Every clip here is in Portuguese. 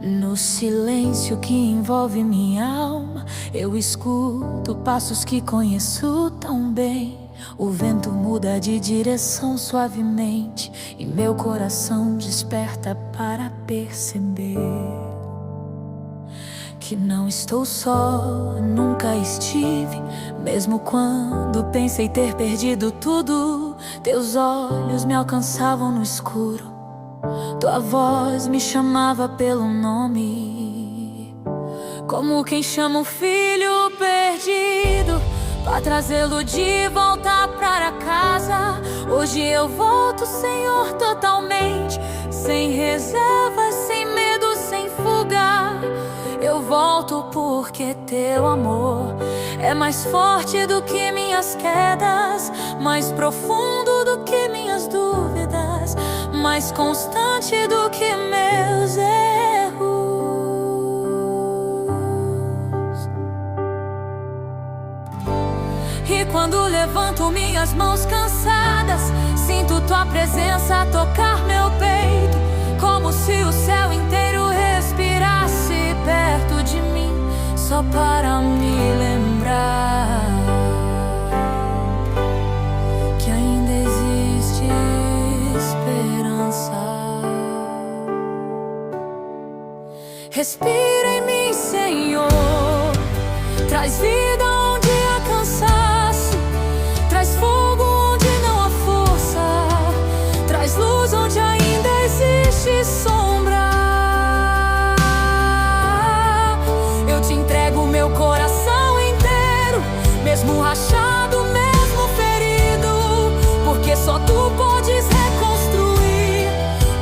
No silêncio que envolve minha alma, eu escuto passos que conheço tão bem. O vento muda de direção suavemente e meu coração desperta para perceber que não estou só, nunca estive. Mesmo quando pensei ter perdido tudo, teus olhos me alcançavam no escuro. Tua voz me chamava pelo nome, como quem chama um filho perdido, pra trazê-lo de volta para casa. Hoje eu volto, Senhor, totalmente, sem reservas, sem medo, sem fuga. Eu volto porque teu amor é mais forte do que minhas quedas, mais profundo do que minhas dúvidas, mais constante do que meus erros. E quando levanto minhas mãos cansadas, sinto tua presença tocar meu peito, como se o céu inteiro respirasse perto de mim, só para me lembrar que ainda existe esperança. Respira em mim, Senhor, traz vida onde há cansaço, traz fogo onde não há força, traz luz onde ainda existe sombra. Eu te entrego meu coração inteiro, mesmo rachado, mesmo ferido, porque só tu podes reconstruir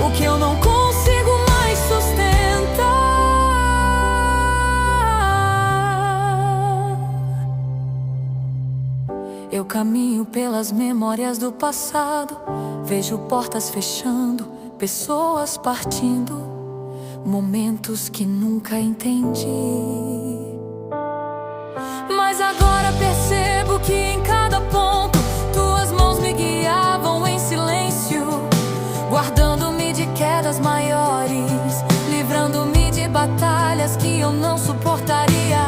o que eu não consigo mais sustentar. Eu caminho pelas memórias do passado, vejo portas fechando, pessoas partindo, momentos que nunca entendi. Mas agora percebo que em cada ponto tuas mãos me guiavam em silêncio, guardando-me de quedas maiores, livrando-me de batalhas que eu não suportaria.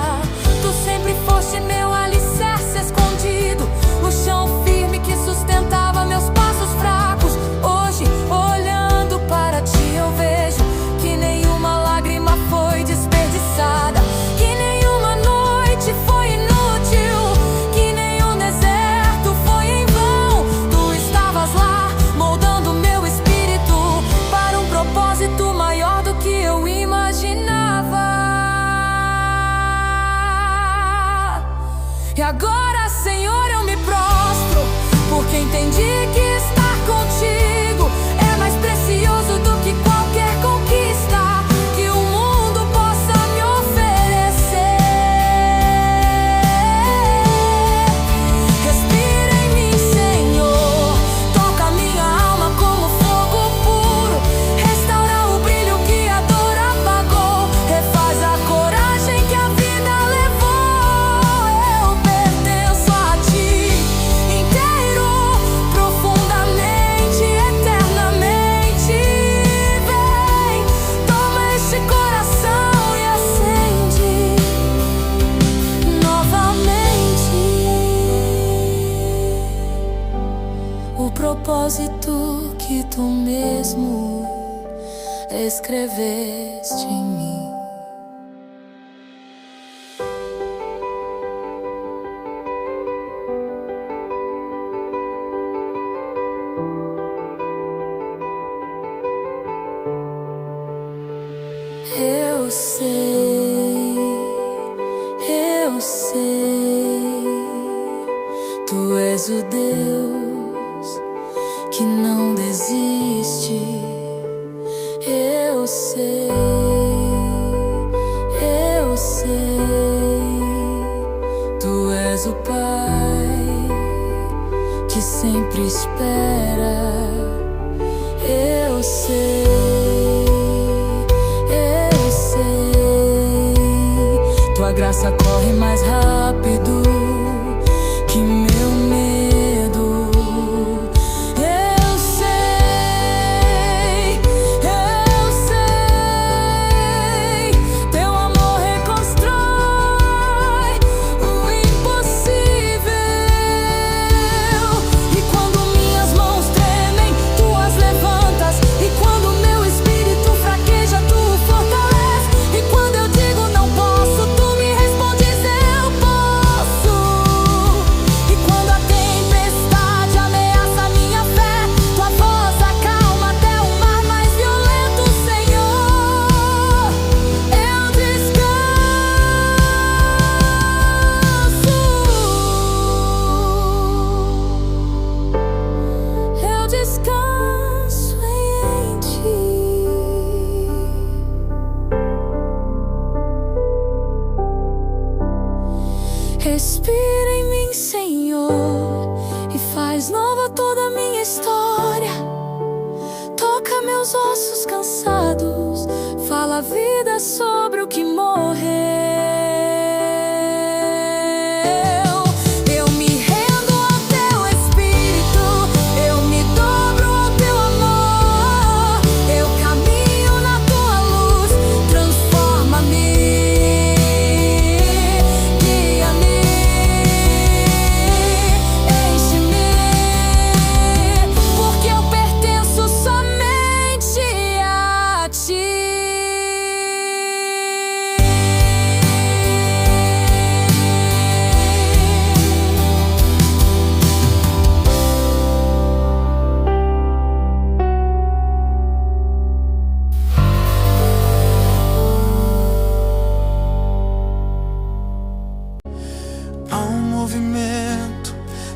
Tu sempre foste meu alicerce escondido, o chão firme que sustentava meus passos fracos. Hoje, olhando para ti, eu vejo que nenhuma lágrima foi desperdiçada, que nenhuma noite foi inútil, que nenhum deserto foi em vão. Tu estavas lá, moldando meu espírito para um propósito maior do que eu imaginava. E agora, Senhor, eu me prostro, porque entendi que estar contigo é mais precioso do que qualquer conquista que o mundo possa me oferecer. Respira em mim, Senhor, toca minha alma como fogo puro, restaura o brilho que a dor apagou, refaz a coragem que a vida levou. Eu pertenço a ti inteiro, profundamente, eternamente. Vem, toma este coração e acende novamente o propósito que tu mesmo escreveste em mim. Eu sei, tu és o Deus que não desiste. Eu sei, tu és o Pai que sempre espera. Eu sei, tua graça corre mais rápido que meu medo. Eu sei, Respira em mim, Senhor, e faz nova toda a minha história. Toca meus ossos cansados, fala a vida sobre o que morreu.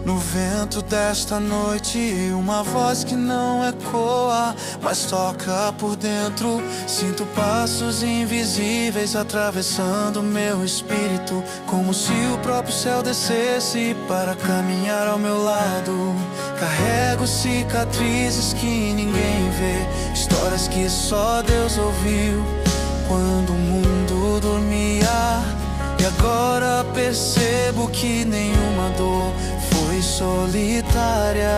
No vento desta noite, uma voz que não ecoa, mas toca por dentro. Sinto passos invisíveis atravessando meu espírito, como se o próprio céu descesse para caminhar ao meu lado. Carrego cicatrizes que ninguém vê, histórias que só Deus ouviu quando o mundo dormia. E agora percebo que nenhuma dor foi solitária,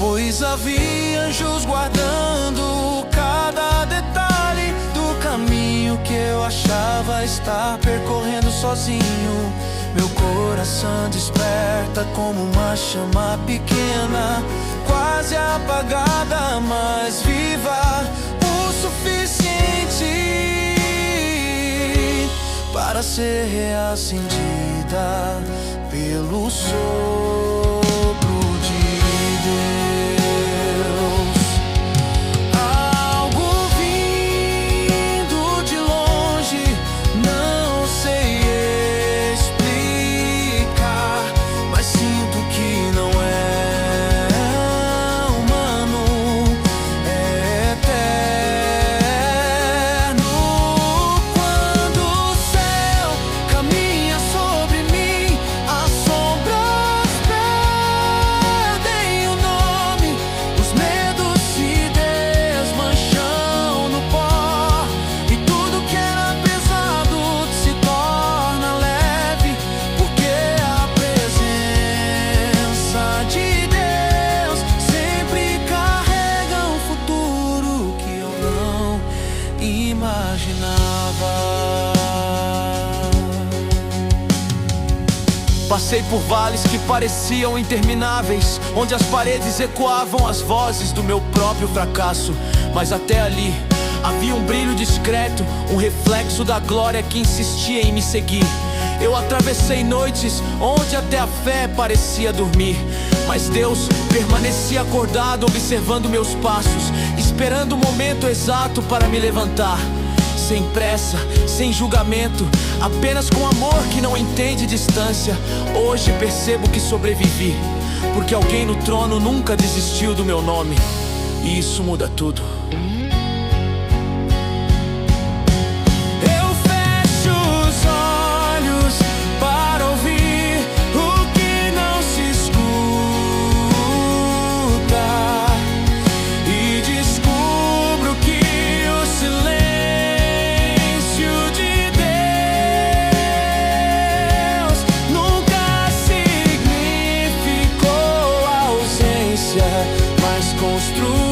pois havia anjos guardando cada detalhe do caminho que eu achava estar percorrendo sozinho. Meu coração desperta como uma chama pequena, quase apagada, mas viva o suficiente para ser reacendida pelo sopro de Deus. Algo vindo de longe, não sei explicar, mas sinto que não é humano, é eterno. Quando o céu caminha sobre mim, as sombras perdem o nome, os medos se desmancham no pó, e tudo que era pesado se torna leve, porque a presença de Deus sempre carrega um futuro que eu não imaginava. Passei por vales que pareciam intermináveis, onde as paredes ecoavam as vozes do meu próprio fracasso. Mas até ali havia um brilho discreto, um reflexo da glória que insistia em me seguir. Eu atravessei noites onde até a fé parecia dormir, mas Deus permanecia acordado, observando meus passos, esperando o momento exato para me levantar. Sem pressa, sem julgamento, apenas com amor que não entende distância. Hoje percebo que sobrevivi, porque alguém no trono nunca desistiu do meu nome, e isso muda tudo. Eu fecho os olhos para ouvir o que não se escuta, e descubro que o silêncio de Deus nunca significou ausência, mas construção.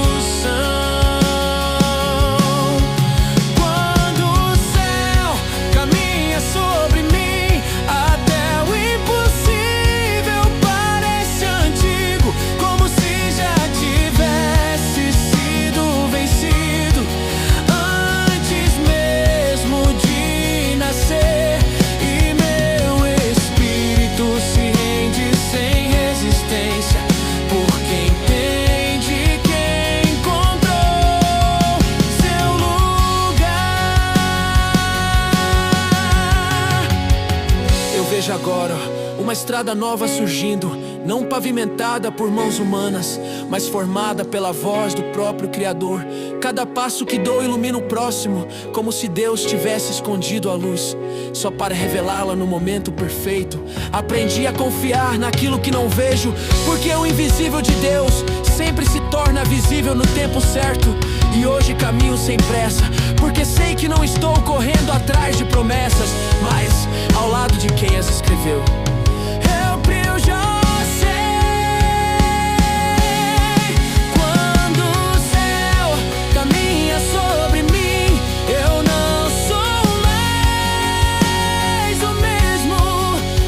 Quando o céu caminha sobre mim, até o impossível parece antigo, como se já tivesse sido vencido antes mesmo de nascer. E meu espírito se rende sem resistência, porque entende que encontrou seu lugar. Eu vejo agora uma estrada nova surgindo, não pavimentada por mãos humanas, mas formada pela voz do próprio Criador. Cada passo que dou ilumina o próximo, como se Deus tivesse escondido a luz, só para revelá-la no momento perfeito. Aprendi a confiar naquilo que não vejo, porque o invisível de Deus sempre se torna visível no tempo certo. E hoje caminho sem pressa, porque sei que não estou correndo atrás de promessas, mas ao lado de quem as escreveu. Eu já sei, quando o céu caminha sobre mim, eu não sou mais o mesmo.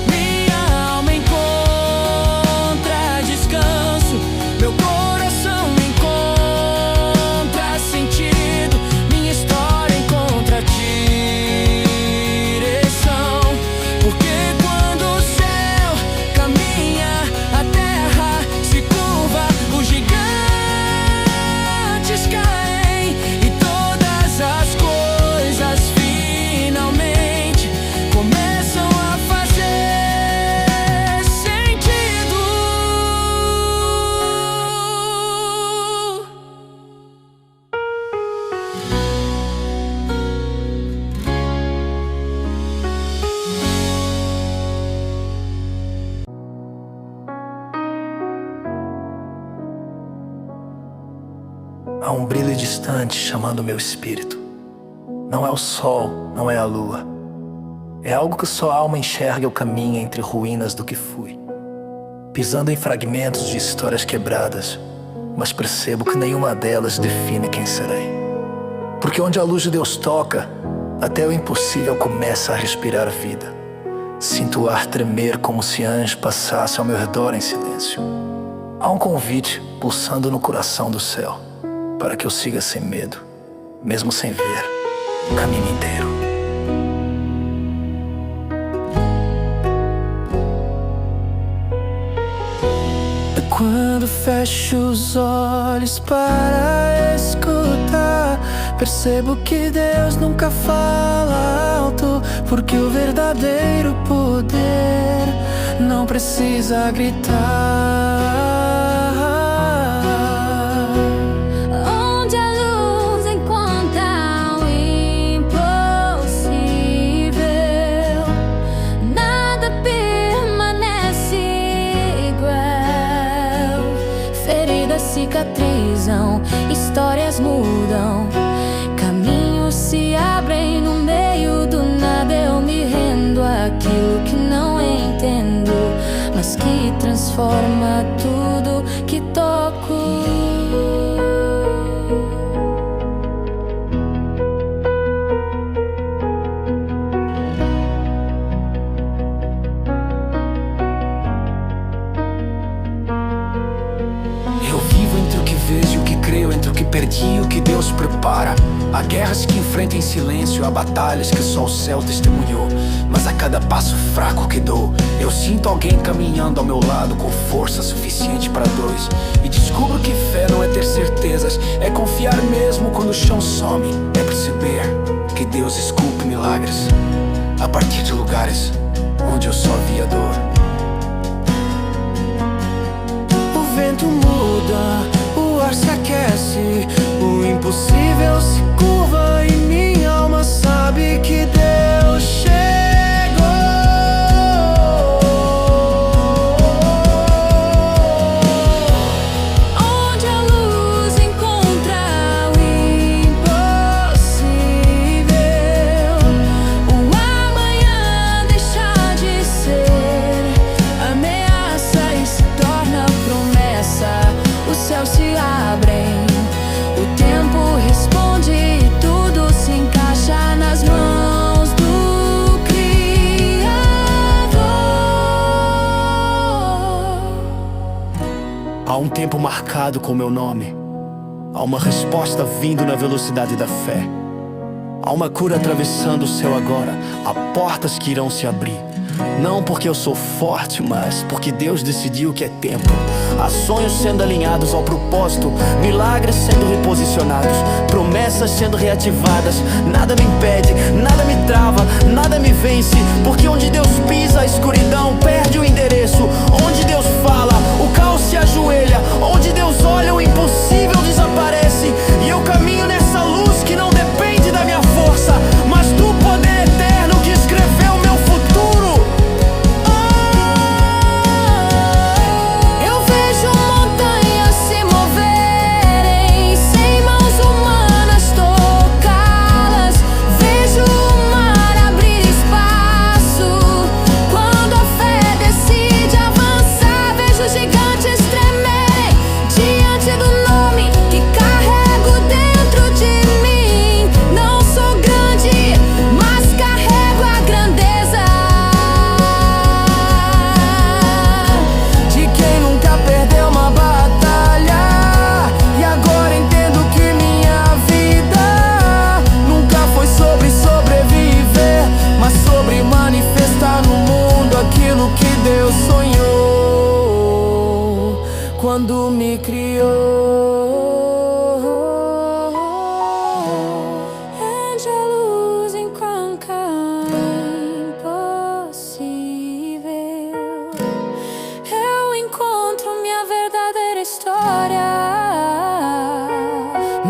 Minha alma encontra descanso, meu coração encontra sentido, minha história encontra direção. Porque quando o céu caminha, a terra se curva, os gigantes caem e todas as coisas finalmente começam a fazer sentido. Há um brilho distante chamando meu espírito. Não é o sol, não é a lua. É algo que só a alma enxerga o caminho entre ruínas do que fui, pisando em fragmentos de histórias quebradas, mas percebo que nenhuma delas define quem serei. Porque onde a luz de Deus toca, até o impossível começa a respirar vida. Sinto o ar tremer como se anjos passassem ao meu redor em silêncio. Há um convite pulsando no coração do céu, para que eu siga sem medo, mesmo sem ver o caminho inteiro. Quando fecho os olhos para escutar, percebo que Deus nunca fala alto, porque o verdadeiro poder não precisa gritar. Onde a luz encontra o impossível, nada permanece igual. Feridas cicatrizam, histórias mudam, caminhos se abrem no meio do nada. Eu me rendo àquilo que não entendo, mas que transforma tudo que toco. Eu vivo entre o que vejo e o que creio, entre o que perdi e o que Deus prepara. Há guerras que enfrento em silêncio, há batalhas que só o céu testemunhou. Mas a cada passo fraco que dou, eu sinto alguém caminhando ao meu lado com força suficiente para dois. E descubro que fé não é ter certezas, é confiar mesmo quando o chão some. É perceber que Deus esculpe milagres a partir de lugares onde eu só via dor. O vento muda, o ar se aquece, o impossível se curva e minha alma sabe que Deus chegou. Onde a luz encontra o impossível, o amanhã deixa de ser ameaça e se torna promessa. Os céus se abrem, o tempo responde e tudo se encaixa nas mãos do Criador. Há um tempo marcado com meu nome, há uma resposta vindo na velocidade da fé, há uma cura atravessando o céu agora, há portas que irão se abrir, Não porque eu sou forte, mas porque Deus decidiu que é tempo. Há sonhos sendo alinhados ao propósito, milagres sendo reposicionados, promessas sendo reativadas. Nada me impede, nada me trava, nada me vence, porque onde Deus pisa, a escuridão perde o endereço. Onde Deus fala, o caos se ajoelha. Onde Deus olha, o impossível desaparece. E eu caminho nessa luz que não depende da minha força, mas do poder eterno que escreveu meu futuro. Eu vejo montanhas se moverem, sem mãos humanas tocá-las. Vejo o mar abrir espaço quando a fé decide avançar. Vejo gigantes tremerem diante do nome que carrego dentro de mim. Não sou grande, mas carrego a grandeza De quem nunca perdeu uma batalha. E agora entendo que minha vida nunca foi sobre sobreviver, mas sobre manifestar no mundo aquilo que Deus sonhou quando me criou. and a luz encontra impossível. Eu encontro minha verdadeira história.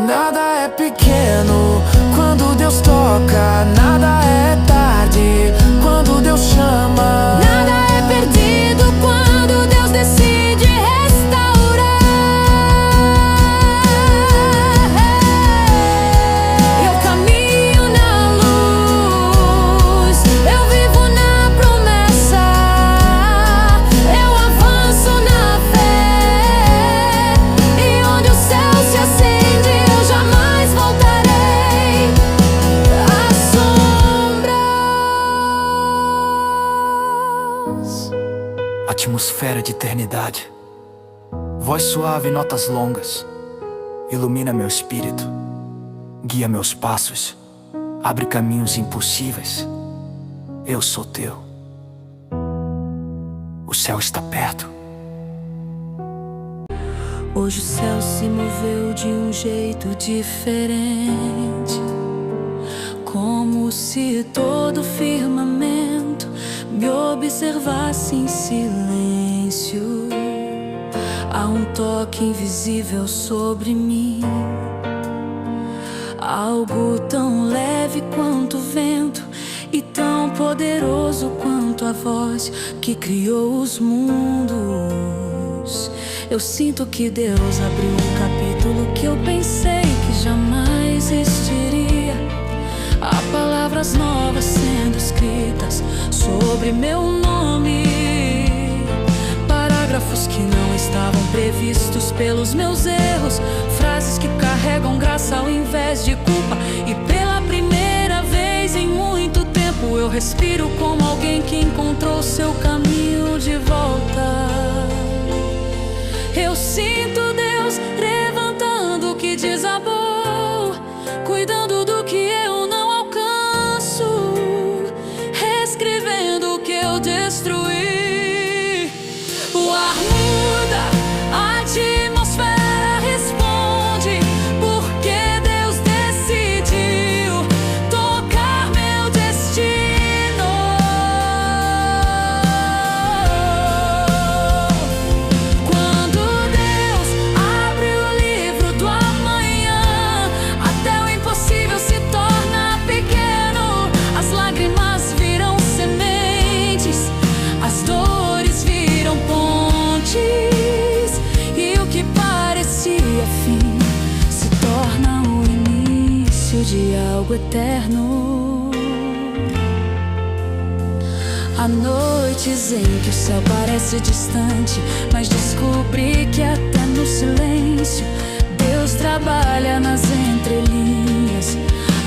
Nada é pequeno quando Deus toca, nada é tarde quando Deus chama. Nada é perdido quando Deus decide restaurar. Eu caminho na luz, eu vivo na promessa, eu avanço na fé, e onde o céu se acende eu jamais voltarei às sombras. Atmosfera de eternidade, voz suave, notas longas, ilumina meu espírito, guia meus passos, abre caminhos impossíveis. Eu sou teu. O céu está perto. Hoje o céu se moveu de um jeito diferente, como se todo o firmamento me observasse em silêncio. Há um toque invisível sobre mim, algo tão leve quanto o vento e tão poderoso quanto a voz que criou os mundos. Eu sinto que Deus abriu um capítulo que eu pensei que jamais existiria. Há palavras novas sendo escritas sobre meu nome, parágrafos que não estavam previstos pelos meus erros, frases que carregam graça ao invés de culpa. E pela primeira vez em muito tempo eu respiro como alguém que encontrou seu caminho de volta. Eu sinto Deus levantando o que desabou, cuidando do que eu não alcanço, reescrevendo o que eu destruí. O ar muda, a atmosfera responde, porque Deus decidiu tocar meu destino. Quando Deus abre o livro do amanhã, até o impossível se torna pequeno. As lágrimas viram sementes, as dores viram pontes, e o que parecia fim se torna o início de algo eterno. Há noites em que o céu parece distante, mas descobri que até no silêncio Deus trabalha nas entrelinhas.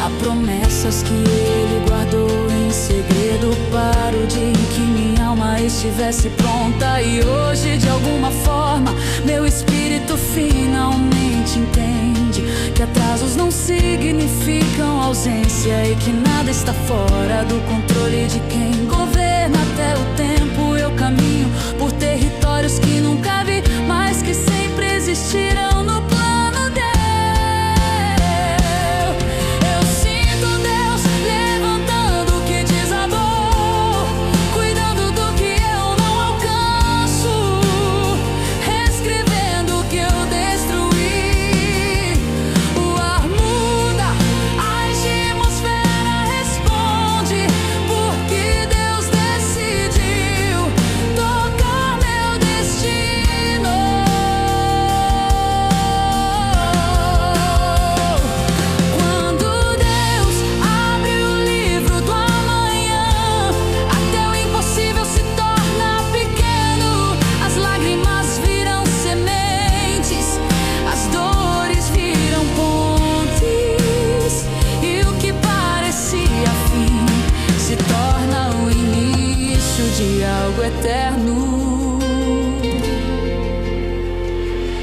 Há promessas que Ele guardou em segredo para o dia em que minha alma estivesse pronta. E hoje, de alguma forma, meu espírito Espírito finalmente entende que atrasos não significam ausência e que nada está fora do controle de quem governa até o tempo. Eu caminho por territórios que nunca vi, mas que sempre existirão no plano dele. Eu sinto Deus levantando o que desabou, cuidando do que eu não alcanço, reescrevendo o que eu destruí. O ar muda, a atmosfera responde, porque Deus decidiu tocar meu destino. Quando Deus abre o livro do amanhã, até o impossível se torna pequeno. As lágrimas viram sementes, as dores viram pontes, e o que parecia fim se torna o início de algo eterno.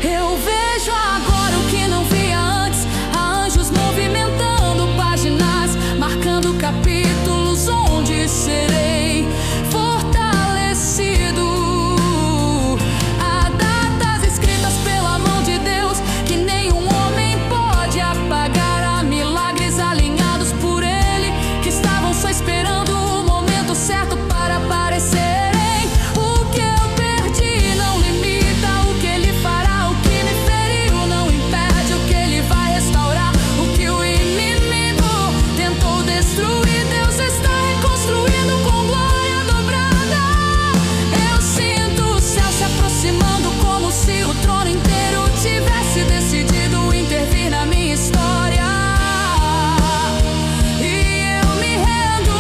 Eu vejo agora o que não via antes, há anjos movimentando páginas, marcando capítulos onde serei fortalecido. Há datas escritas pela mão de Deus que nenhum homem pode apagar. Há milagres alinhados por Ele que estavam só esperando o momento certo para aparecerem. O que eu perdi não limita o que Ele fará, o que me feriu não impede o que Ele vai restaurar. O que o inimigo tentou destruir, Deus está reconstruindo com glória dobrada. Eu sinto o céu se aproximando, como se o trono inteiro tivesse decidido intervir na minha história. E eu me rendo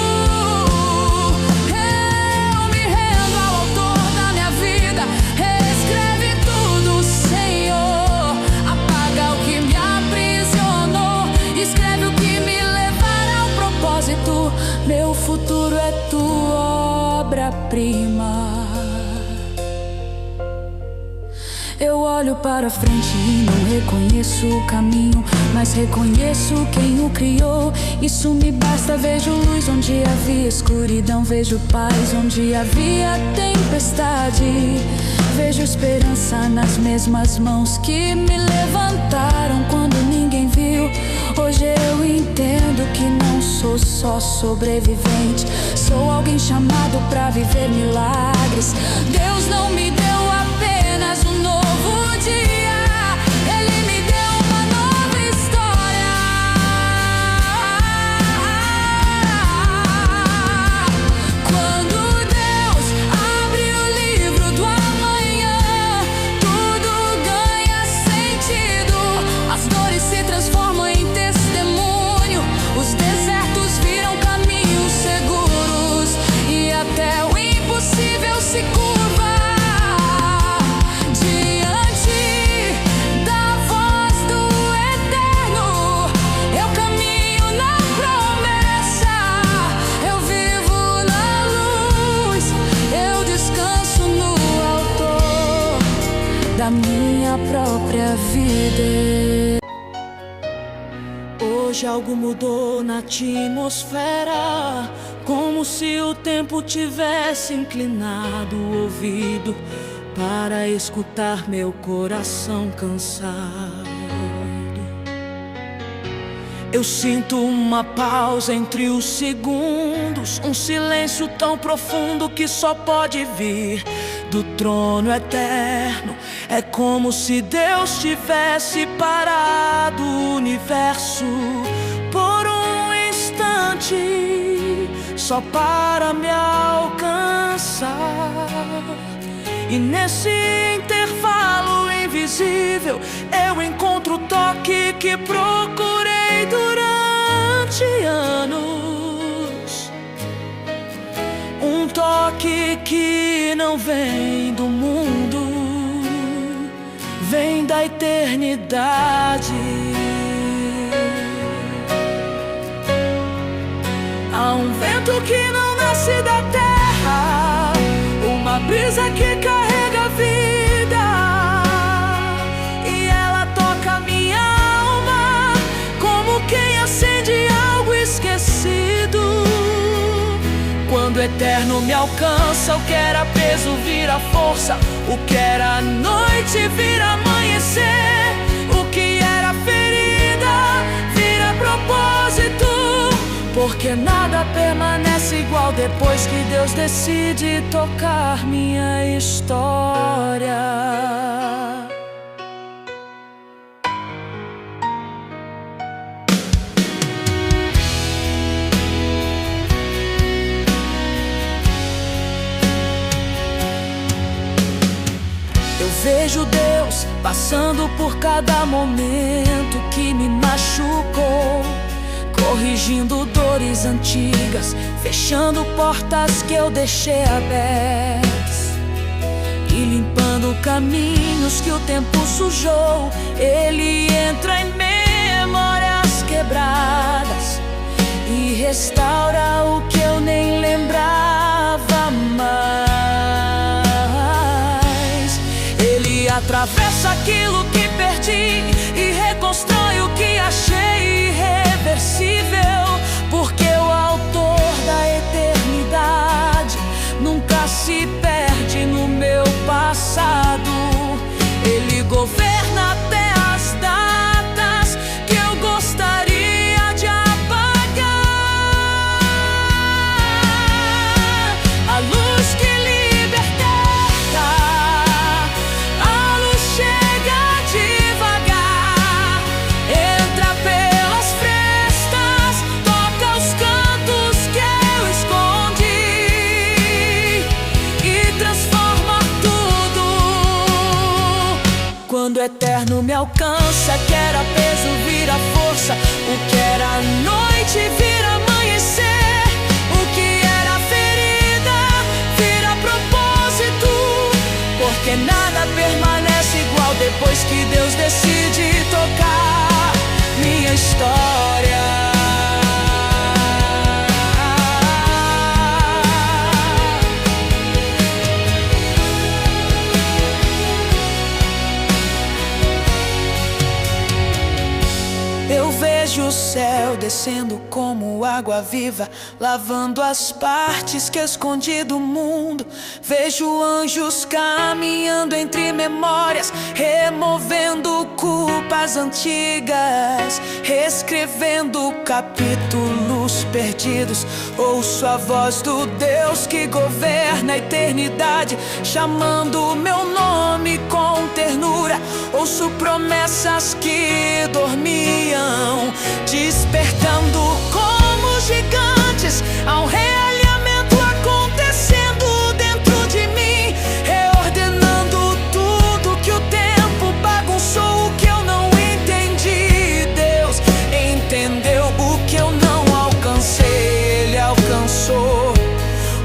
ao autor da minha vida. Reescreve tudo, Senhor, apaga o que me aprisionou, escreve o que me levará ao propósito. Meu futuro é tua obra-prima. Eu olho para frente e não reconheço o caminho, mas reconheço quem o criou. Isso me basta. Vejo luz onde havia escuridão, vejo paz onde havia tempestade. Vejo esperança nas mesmas mãos que me levantaram quando ninguém viu. Hoje eu entendo que não sou só sobrevivente, sou alguém chamado pra viver milagres. Deus não me deu apenas um novo dia, Ele me deu uma nova história. Quando Deus abre o livro do amanhã, tudo ganha sentido. As dores se transformam em testemunho, os desertos viram caminhos seguros, e até o impossível se curva diante da voz do Eterno. Eu caminho na promessa, eu vivo na luz, eu descanso no Autor da minha própria vida. Hoje algo mudou na atmosfera, como se o tempo tivesse inclinado o ouvido para escutar meu coração cansado. Eu sinto uma pausa entre os segundos, um silêncio tão profundo que só pode vir do trono eterno. É como se Deus tivesse parado o universo por um instante, só para me alcançar. E nesse intervalo invisível eu encontro o toque que procurei durante anos. Um toque que não vem do mundo, vem da eternidade. Há um vento que não nasce da terra, uma brisa que carrega a vida, eterno me alcança, o que era peso vira força, o que era noite vira amanhecer, o que era ferida vira propósito, porque nada permanece igual depois que Deus decide tocar minha história. Eu vejo Deus passando por cada momento que me machucou, corrigindo dores antigas, fechando portas que eu deixei abertas e limpando caminhos que o tempo sujou. Ele entra em memórias quebradas e restaura o que eu nem lembrava mais. Atravessa aquilo que perdi e reconstrói o que achei irreversível, porque o autor da eternidade nunca se perde no meu passado. Ele governa até as datas que eu gostaria de apagar. A luz que quando o eterno me alcança, que era peso vira força, o que era noite vira amanhecer, o que era ferida vira propósito, porque nada permanece igual depois que Deus decide tocar minha história. Eu vejo o céu descendo como água viva, lavando as partes que escondi do mundo. Vejo anjos caminhando entre memórias, removendo culpas antigas, reescrevendo capítulos perdidos. Ouço a voz do Deus que governa a eternidade, chamando meu nome com ternura. Ouço promessas que dormiam, despertando como gigantes. Há um realinhamento acontecendo dentro de mim, reordenando tudo que o tempo bagunçou, o que eu não entendi. Deus entendeu o que eu não alcancei, Ele alcançou.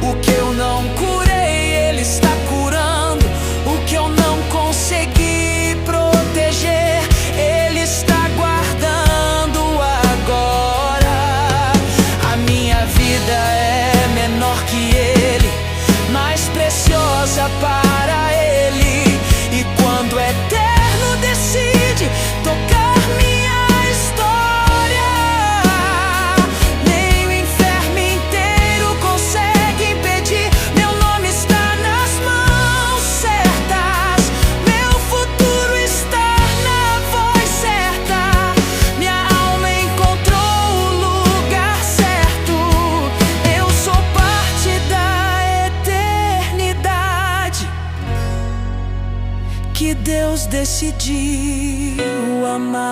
O que eu não curei, Ele está curando. O que eu não consegui proteger, Ele está guardando agora. A minha vida é menor que Ele, mais preciosa para Ele. E quando o eterno decide tocar minha história, nem o inferno inteiro consegue impedir. Meu nome está nas mãos certas, meu futuro está na voz certa. Minha alma encontrou o lugar certo. Eu sou parte da eternidade que Deus decidiu amar.